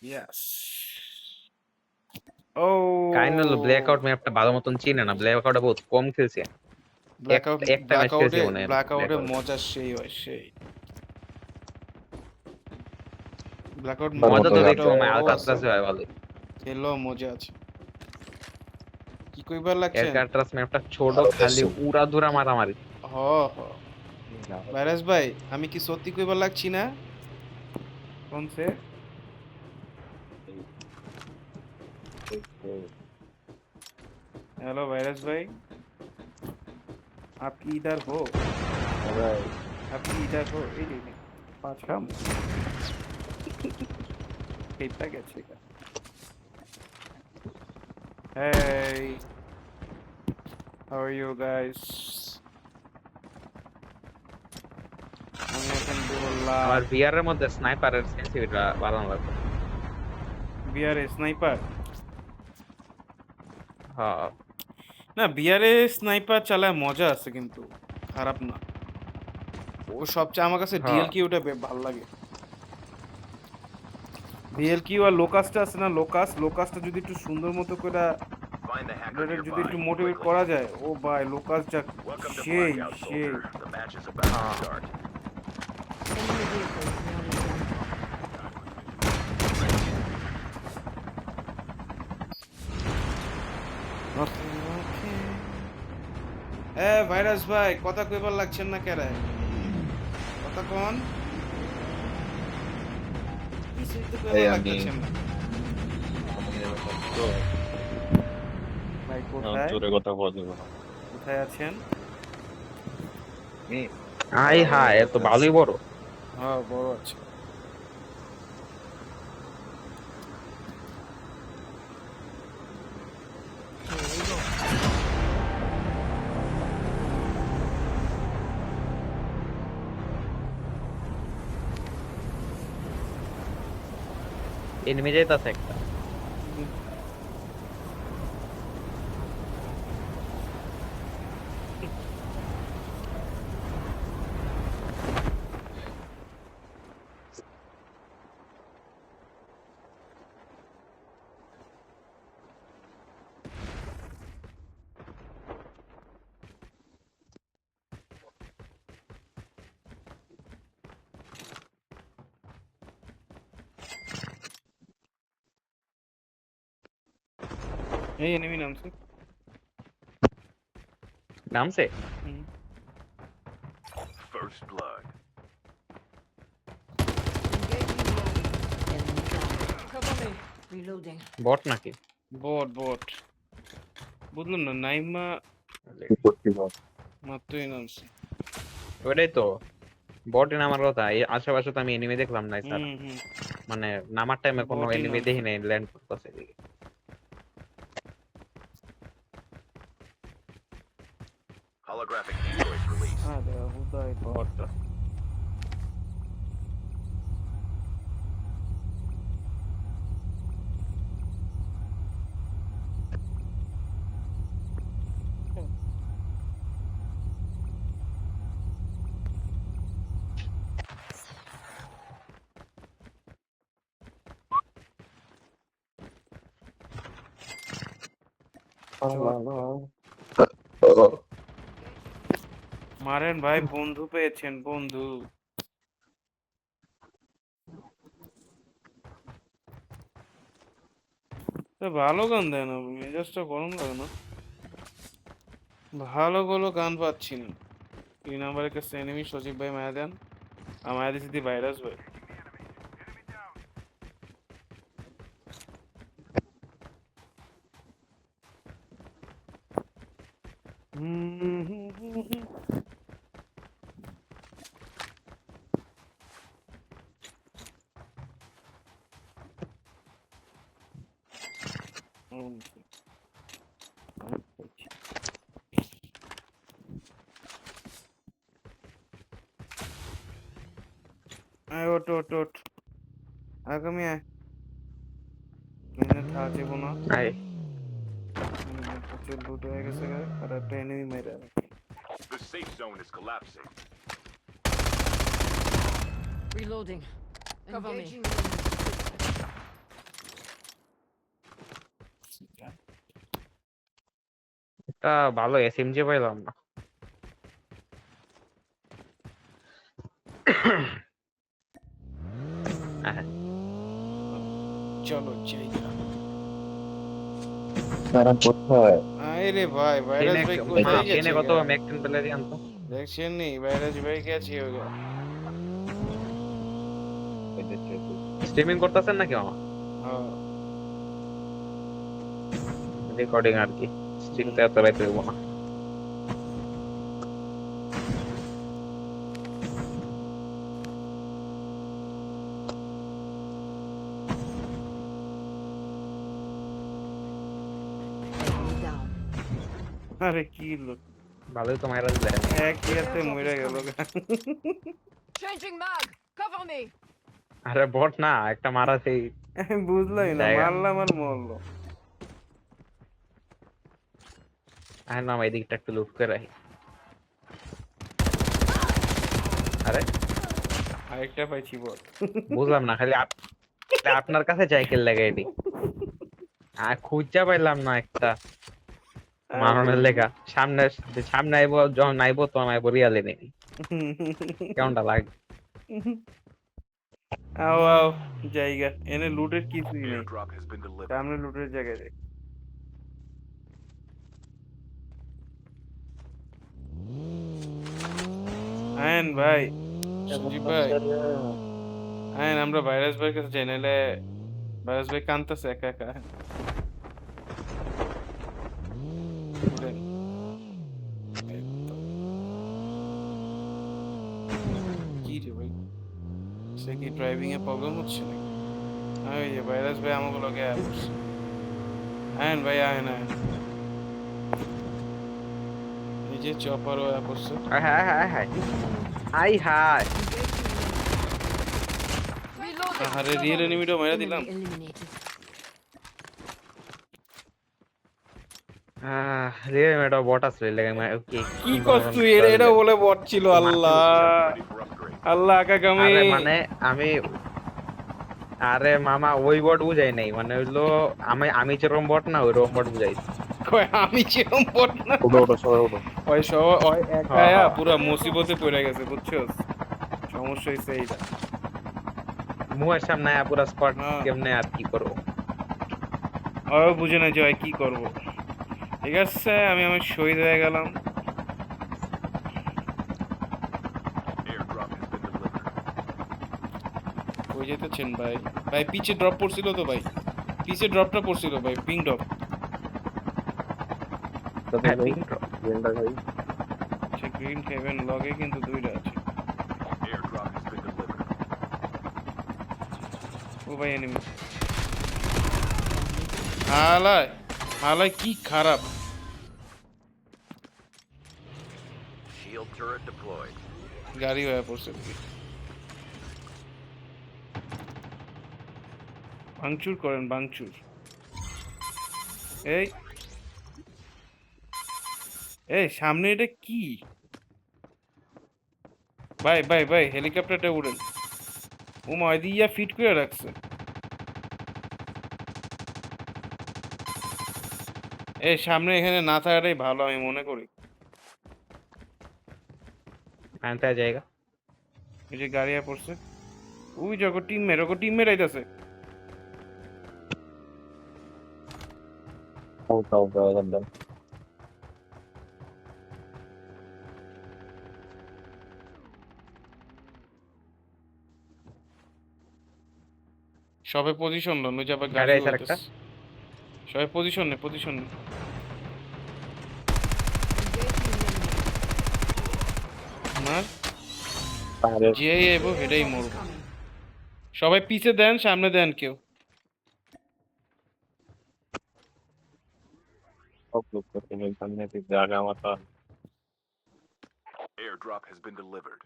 Yes. Oh. Kindly blackout ম্যাপটা ভালো মতন চিনে না, ব্ল্যাকআউটে বহুত কম খেলছি। একটা ম্যাচ খেলছি মনে হয় ব্ল্যাকআউটে ব্ল্যাকআউট। মজা সেই হয় সেই। ব্ল্যাকআউট মজা তো ম্যাপটা দেখছি মনে হয় বড় আছে, আলকাত্রাসে হয় ভালো। খেললেও মজা আছে। কি কইবার লাগছেন? এলকাট্রাস ম্যাপটা ছোট, খালি উড়াধুরা মারামারি। হ হ ভাইরাস ভাই, আমি কি সত্যি কইবার লাগছি না? কোনছে? हेलो वायरस भाई, आपकी इधर हो? आपकी इधर हो? এই যে পাঁচকাম এইটা গেছে গা। Hey, how are you guys? আমি এখন বললাম আমার ভিআর এর মধ্যে স্নাইপারের সেন্সিটিভিটি বাড়ানো লাগবে। বিআরএ স্নাইপার হ্যাঁ না, বিআরএ স্নাইপার চালায় মজা আছে কিন্তু খারাপ না। ও সবচেয়ে আমার কাছে হ্যাঁ ডিএলকিউ ওটা ভালো লাগে। ডিএলকিউ আর লোকাসটা আছে না, লোকাসটা যদি একটু সুন্দর মতো করে Find the hacker যদি nearby একটু and মোটিভেট quickly. করা যায়, ও ভাই লোকাস যা Welcome to সেই Blackout, সেই। soldier. The match is about to হ্যাঁ start. Enemy vehicle nearly done. এ ভাইরাস ভাই, কথা কইবার লাগছেন না কেরে? কথা কোন? কিছুই তো কইবার লাগতেছেন না। ভাই কোথায়? জোরে কথা বলা যাবে না। কোথায় আছেন? আই হ্যাঁ এত ভালোই বড়। হ্যাঁ বড় আছে। Here we go. এনিমি যাইতাছে একটা। এই এনিমি নামছে। নামছে হুম। First blood. Engaging the enemy down. Cover me. Reloading. বট নাকি? বট বুঝলাম না, নাইমা মাত্রই নামছে। ওইটাই তো বটই নামার কথা। এই আশেপাশে তো আমি এনিমি দেখলাম নাই স্যার, হুম মানে নামার টাইমে কোনো বটই এনিমি নামছে। দেখি নাই ল্যান্ড করতেছে এদিকে। Holographic decoys released. আরে হুদাই বট। মারেন ভাই, বন্ধু পেয়েছেন বন্ধু। ভালো গান দেয় না, মেজাজটা গরম লাগে না। ভালো গুলো গান পাচ্ছি না। 3 নাম্বারের কাছে এনিমি সজীব ভাই মায়া দেন। আমার দিছি ভাইরাস ভাই। আয় ওট ওট ওট, আগামী আয়। এনে থাকা যাবো না। আই প্রচুর লুট হয়ে গেছে আর একটা এনিমি মেরে। The safe zone is collapsing. Reloading. Cover me. একটা ভালো এসএমজি পাইলাম না। হ্যাঁ, চলো জায়গা। তারা কোথায়? আয় রে ভাই, ভাইরাস ভাই কোথায় গেছে? চেনে কত ম্যাকটেন পেলে আনতো। দেখছেন নি ভাইরাস ভাই গেছে ওগা। স্ট্রিমিং করতেছেন নাকি মামা? হ্যাঁ রেকর্ডিং আর কি, স্ট্রিম তো এত রাইতে হইব না। Enemy down. আরে কি লোক, ভালোই তো মাইরা দিলে। এক ইয়াতে মরে গেল গা। Changing mag! Cover me! আরে বট না, একটা মারা সেই আমি বুঝলাই না, জায়গা। মারলাম আর মরলো। আর না এই দিকটা একটু লুট করে রাখি। আরে আরেকটা পাইছি বল। বুঝলাম না, খালি আপনার কাছে সাইকেল লাগে এটি। আর খুঁজা পাইলাম না একটা মারনের লেখা। সামনে সামনে আইবো, যখন আইবো তখন আইবো রিয়ালে নেই। কেমনটা লাগে? আও আও জায়গা এনে লুটের কিছুই নেই, Airdrop has been delivered. সামনে লুটের জায়গায় দেখ। আয়ন ভাই, সঞ্জীব ভাই, আয়ন আমরা ভাইরাস ভাইয়ের কাছে যাই, নাহলে ভাইরাস ভাই কান্দতেছে একা একা। উঠেন। এই তো। কি রে ভাই, সে কি ড্রাইভিং এ প্রবলেম হচ্ছে নাকি? ওই যে ভাইরাস ভাই আমাকে লগে আসছে। আয়ন ভাই আয়ন আয়ন, এই যে চপার হয়ে পড়ছে। High high high high high high. Reloading! আরে রিয়েল এনিমিটা মেরে দিলাম। Enemy eliminated. রে মেটা বট আসলে লাগে ওকে। কি করছ তুই? এটা বলে বট ছিল। আল্লাহ Ready for upgrade. আল্লাহ আকাকামি। আরে মানে আমি, আরে মামা ওই বট বুঝাই নাই, মানে হইলো আমি যেরকম বট না ওইরকম বট বুঝাই। কই আমি যেরকম বট না, ওটা ওটা সবাই ওটা। ওই সব ওই একায়া পুরো মুসিবতে পড়ে গেছে, বুঝছস? সমস্যা হইছে এইটা। মুয়ের সামনে আয়া পুরো স্পট হ্যাঁ। কেমনে আর কি করব। ও বুঝে না যে ভাই কি করব। ঠিক আছে আমি আমার শহীদ হয়ে গেলাম। Airdrop has been delivered. কই যেতেছেন ভাই? ভাই পিছে ড্রপ পড়ছিল তো ভাই, পিছে ড্রপটা পড়ছিল ভাই, পিং ড্রপ। হ্যাঁ, ping drop। সে গ্রিন হেভেন লগে কিন্তু দুইটা আছে। Airdrop has been delivered. ও ভাই এনিমি। হালায় হালায় কি খারাপ। Shield turret deployed. গাড়ি হয়ে পড়ছে। ভাঙচুর করেন, ভাঙচুর। এই এই সামনে এটা কি ভাই? ভাই ভাই হেলিকপ্টারটা উড়েন। ও মাইদিয়া ফিট করে রাখছে। এই সামনে এখানে না থাকাটাই ভালো আমি মনে করি। আনতে জায়গা। এই যে গাড়ি পড়ছে, ওই যখন টিমমেট আইতাছে। ওটা ওটা ওটা। সবে পজিশন লন, ওই যে আবার গাড়ি গাড়ি আইছে আরেকটা। উড়তেছে। সবে পজিশন নে, পজিশন নে। না আরে যে এবো এটাই মরবো। সবাই পিছে দেন, সামনে দেন কেউ। ওকে ওকে সামনে থেকে জায়গা মাথা। Airdrop has been delivered.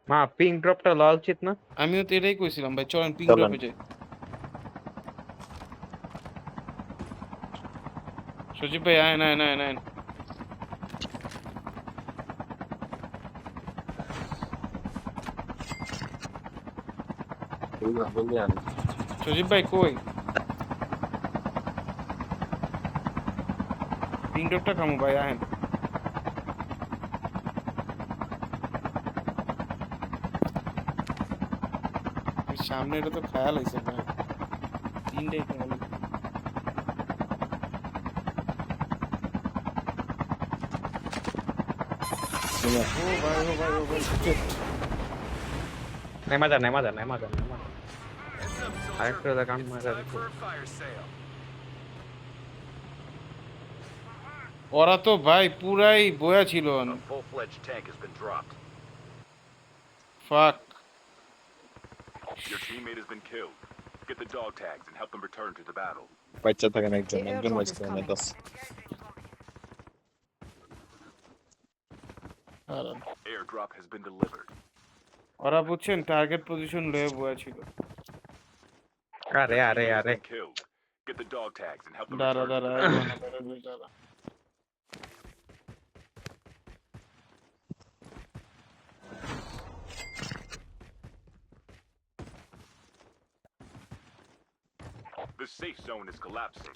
মা পিং ড্রপটা লওয়া উচিত না? আমিও তো এটাই কইছিলাম ভাই, চলেন পিং চলেন। ড্রপে যাই। সজীব ভাই আয় না না না। বললি আনি সজীব ভাই কই পিং ডটটা কামু ভাই আহেন সামনে এটা তো খেয়াল হয়েছে ভাই তিনটাই খেয়াল হয়েছে। ও ভাই ও ভাই ও ভাই shit. নেমা যা আরেকটু দেখান মজা Time for a fire sale. ওরা তো ভাই পুরাই বয়া ছিল A full-fledged tank has been dropped. ফাক Your teammate has been killed. Get the dog tags and help them return to the battle. বাচ্চা থাকেন একজন The একজন airdrop বাচ্চা is থাকেন coming. 10 Airdrop has been delivered. ওরা বুঝছেন টার্গেট পজিশন লয়ে বয়া ছিল আরে Your আরে teammate has আরে been killed. Get the dog tags and help them দাঁড়া return to দাঁড়া the battle. দাঁড়া The safe zone is collapsing.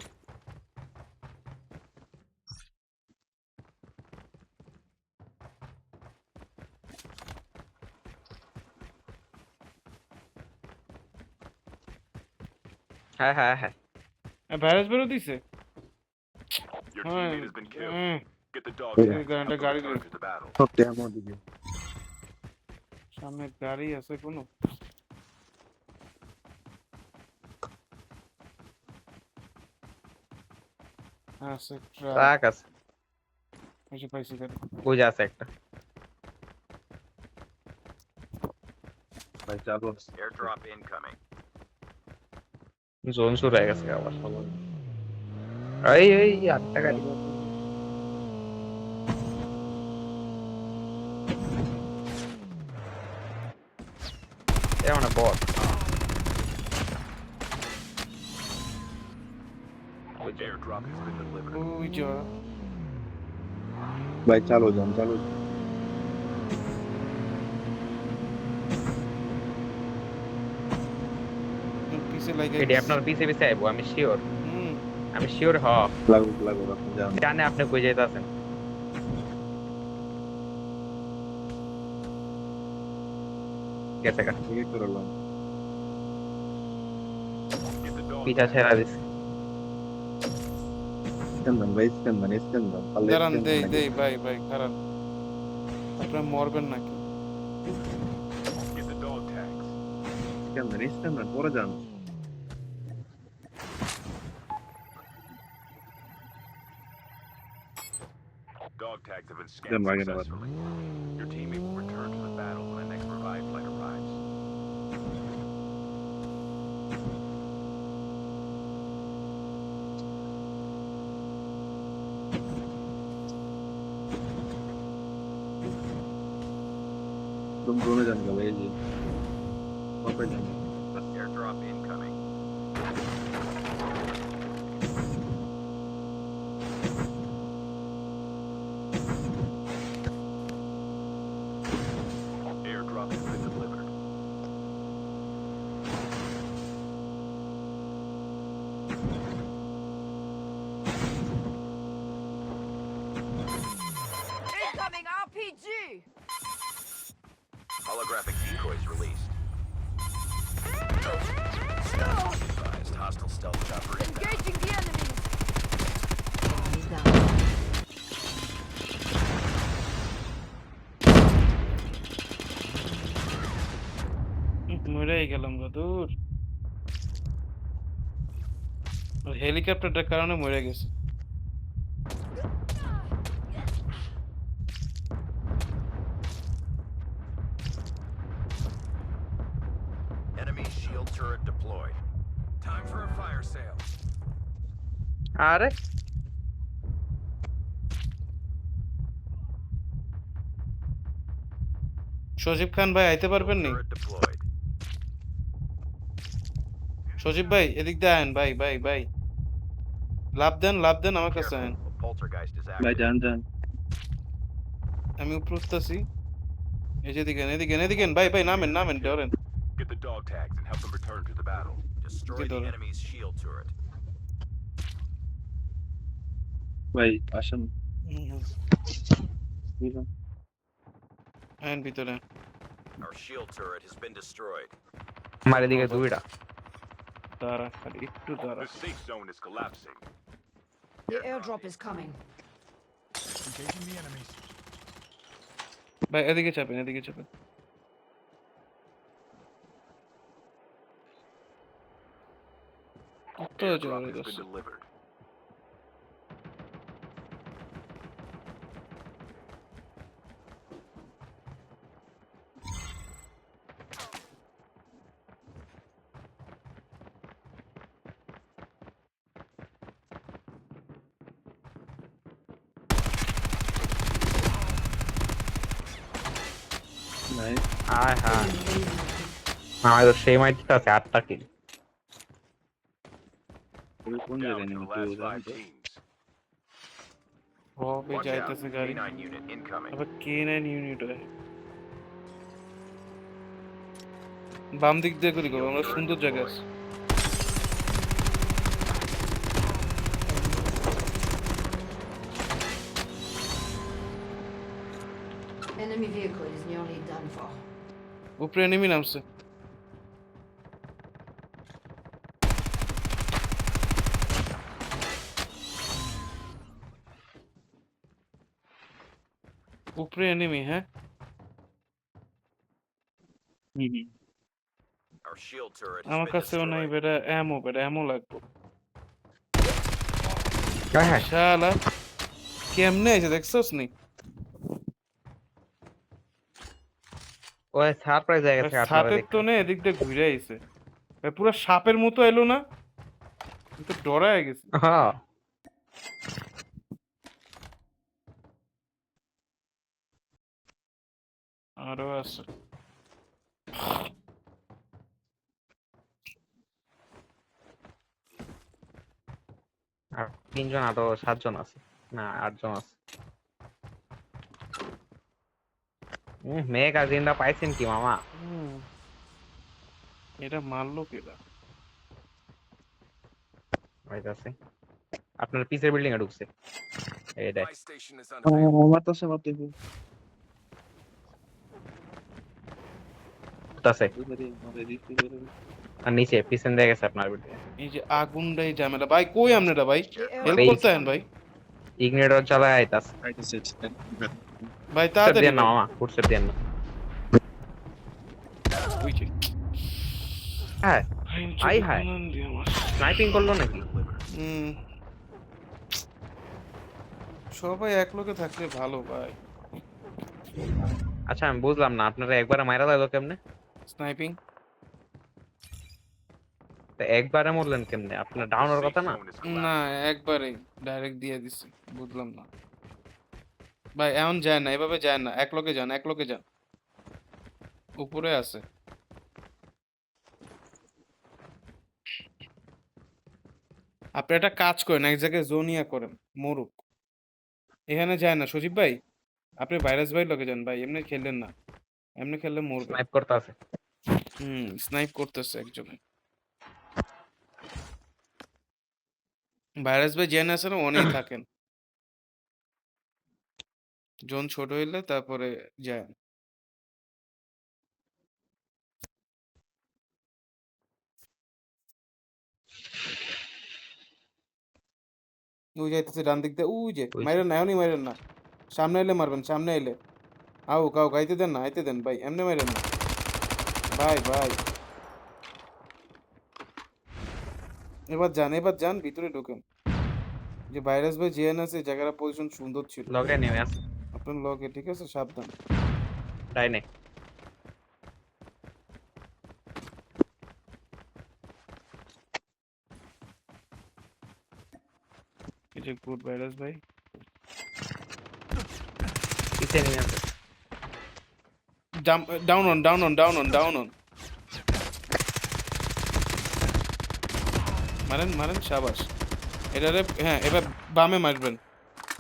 হ্যাঁ হ্যাঁ হ্যাঁ ভাইরাস বেরো দিছে Your হ্যাঁ teammate has been killed. হ্যাঁ, Get the dog Yeah. tags and help them Gari return loi. to the battle. সব টেমো দিবি সামনে গাড়ি আছে কোনো আছে ট্রাক ট্রাক আছে এসে পাইছি গাড়ি বুঝে আছে একটা ভাই চালু Airdrop incoming. জোন শুরু হয়ে গেছে আবার এই আটটা গাড়ি এ মানে বট Airdrop has been delivered. ওই যা ভাই চালু যান চালু পিছে লাগে এটি আপনার পিছে পিছে আইবো আমি শিওর হুম হ লাগু আপনি যান জানে আপনি কই যাইতাছেন গেছে গা ঠিক করলাম Get the dog পিছা ছেড়া দিছে স্ক্যান ভাই স্ক্যান পালে দাঁড়ান দেই ভাই ভাই খারাপ আপনারা মরবেন নাকি Get the dog tags. Scan পরে যান Dog tags have been Then scanned why gonna- successfully. Your teammate will return to the battle when the next revived flight arrives. तुम दोनों जान का भाई जी वापस जान Airdrop incoming. Airdrop has been delivered. Incoming RPG! Holographic decoys released. Advised, hostile stealth chopper inbound. Engaging the enemies! Enemy down. মরেই গেলাম গো দূর হেলিকপ্টারটার কারণে মরে গেছে Enemy shield turret deployed. Time for a fire sale. আরে সজীব খান ভাই আইতে পারবেন নি Turret deployed. সজীব ভাই এদিক দিয়ে আয়েন ভাই ভাই ভাই লাভ দেন আমার কাছে আয়েন Careful, a poltergeist is भाई active. जान আমি উপরে উঠতেছি এই যে এদিকে ভাই ভাই নামেন Doreen Get the dog tags and help them return to the battle. Destroy Get the over. enemy's shield turret. ভাই আসেন বুঝলাম। আয়ন ভিতরে Our shield turret has been destroyed. আমার এদিকে দুইটা। দাঁড়া খালি একটু দাঁড়া The safe zone is collapsing. The airdrop is coming. ভাই এদিকে চাপেন কত Airdrop জোরে has been দোস্ত delivered. নাই আয় হায় আমার তো সেই মাইটটা আছে 8টা কিল। ওই কোন Down জায়গায় to নেই the তুই last জানি 5 তো teams. হবে Watch out. যাইতেছে গাড়ি K9 unit incoming. আবার K9 ইউনিট বাম দিক দিয়ে করি আমরা সুন্দর জায়গা আছে Enemy vehicle is nearly done for. উপরে এনিমি নামছে উপরে এনিমি হ্যাঁ Our shield turret has আমার been কাছেও নাই destroyed. বেটা অ্যামো লাগবে হ্যাঁ হ্যাঁ শালা কেমনে আছে দেখছস নি ওই সারপ্রাইজ হয়ে গেছে আপনারা সাপের দেখে। তো নেই এদিক দিয়ে ঘুরে আইছে পুরো সাপের মতো এলো না আমি তো ডরায় গেছি হ্যাঁ আরো আছে আর 3জন আরো 7জন আছে না 8জন আছে। মেঘ আর জিন্দা পাইছেন কি মামা? হুম। এটা মারলো কেডা হইতাছে আপনার পিছের বিল্ডিং এ ঢুকছে এইটাই My station is under মারতাছে আছে আর নিচে পিছন দিয়ে গেছে আপনার বিল্ডিং এই যে আগুনটাই ঝামেলা ভাই কই আপনারা ভাই হেল্প এই- করতে আছেন ভাই ইগনিটর চালায় আইতাছে। ভাই ফুটস্টেপ তাড়াতাড়ি দেন না মামা, ফুটস্টেপ দেন না। ওই যে হ্যাঁ ভাই, আই চোখে হায়। বানান দিয়ে আমার। স্নাইপিং করলো নাকি? হুম। সবাই এক লোকে থাকলে ভালো ভাই আচ্ছা আমি বুঝলাম না আপনারা একবারে মাইরা দিলো কেমনে? স্নাইপিং তো একবারে মরলেন কেমনে? আপনার ডাউনের Safe কথা না? zone is না collapsing. একবারে ডাইরেক্ট দিয়ে দিছি বুঝলাম না ভাই এমন যায় না এভাবে যায় না এক লোকে যান উপরে আছে আপনি একটা কাজ করেন এক জায়গায় জোনিয়া করেন মরুক এখানে যায় না সজীব ভাই আপনি ভাইরাস ভাই লোকে যান ভাই এমনি খেললেন না এমনি খেললে মরবে স্নাইপ করতে আছে। স্নাইপ করতেছে একজনে ভাইরাস ভাই জেন আছে না অনেক থাকেন জোন ছোট হইলে তারপরে যায় ওই যাইতেছে ডান দিক দিয়ে ওই যে ওই মাইরেন না এখনই মাইরেন না সামনে এলে মারবেন সামনে এলে কাউ আইতে দেন ভাই এমনি মাইরেন না ভাই এবার যান ভিতরে ঢোকেন যে ভাইরাস ভাই জিএন আছে জায়গাটা পজিশন সুন্দর ছিল লগে নেমে আছে আপনার লগে ঠিক আছে সাবধান ডাইনে। এই যে গুড ভাইরাস ভাই পিছে নেমে আছে। ডাউন অন মারেন শাবাশ এটারে হ্যাঁ এবার বামে মারবেন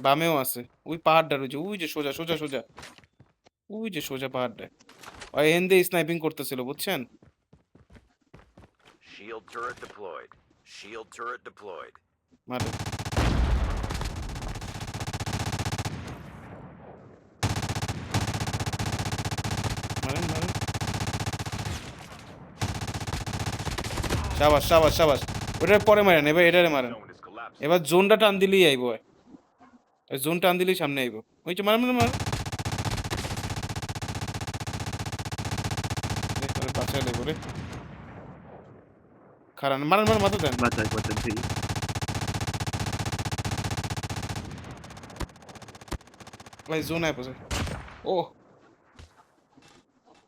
বামেও আছে ওই পাহাড়টা রয়েছে ওই যে সোজা ওই যে সোজা পাহাড়টা ওই এন দিয়ে স্নাইপিং করতেছিল বুঝছেন Shield turret deployed. Shield turret deployed. মারে মারেন মারেন শাবাশ শাবাশ শাবাশ ওটার পরে মারেন এবার এটারে মারেন Zone is collapsing. এবার জোনটা টান দিলেই আইব ওই জোন টান দিলেই সামনে আইব ওই যে মারেন মারেন মারেন বাচ্চা দেবো রে খারান মারেন মারেন মাথা দেন বাঁচাই বাঁচাই ঠিক ভাই জোন আয় পড়ছে ও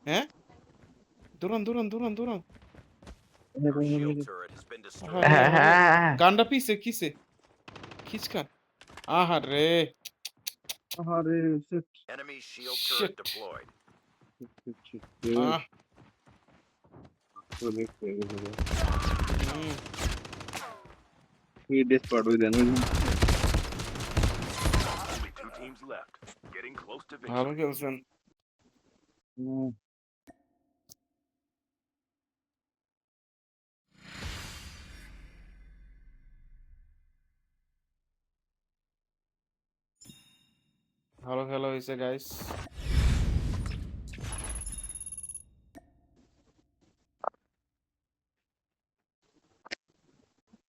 হ্যাঁ দৌড়ান দৌড়ান দৌড়ান দৌড়ান Your shield turret has been destroyed. গানটা পিছে কিসে খিচকা আহা রে আরে Enemy shield Shit. turret deployed. Ah he desperate with an Only 2 teams left. Getting close to ভালো victory. খেলছেন ভালো খেলা হয়েছে গাইস